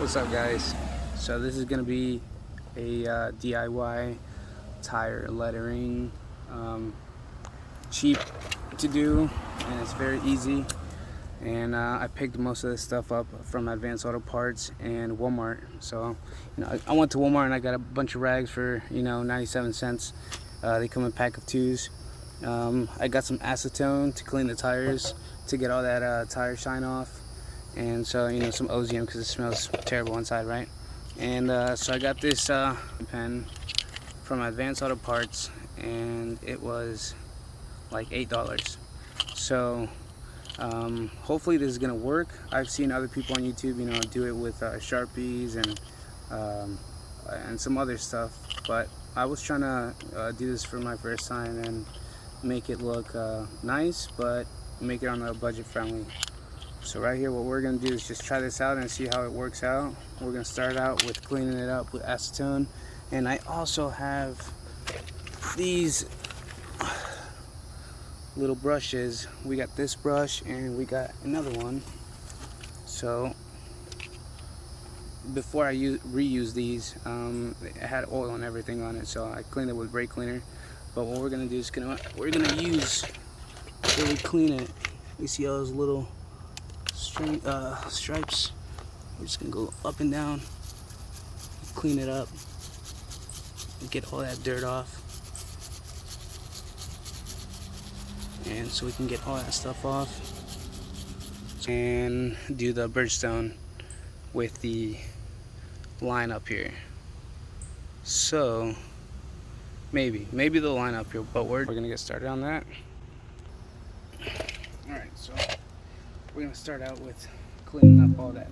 What's up, guys? So this is gonna be a DIY tire lettering, cheap to do, and it's very easy. And I picked most of this stuff up from Advanced Auto Parts and Walmart. So I went to Walmart and I got a bunch of rags for 97 cents. They come in a pack of 2s. I got some acetone to clean the tires to get all that tire shine off. And so some OZM because it smells terrible inside, right? And so I got this pen from Advanced Auto Parts, and it was like $8. So hopefully this is gonna work. I've seen other people on YouTube do it with Sharpies and some other stuff, but I was trying to do this for my first time and make it look nice, but make it on a budget friendly. So right here, what we're gonna do is just try this out and see how it works out. We're gonna start out with cleaning it up with acetone, and I also have these little brushes. We got this brush and we got another one. So before I reuse these, it had oil and everything on it, so I cleaned it with brake cleaner. But what we're gonna do is we're gonna use really clean it. You see all those little stripes. We're just gonna go up and down, clean it up, and get all that dirt off, and so we can get all that stuff off and do the Bridgestone with the line up here. So maybe the line up here, but we're gonna get started on that. All right, so we're gonna start out with cleaning up all that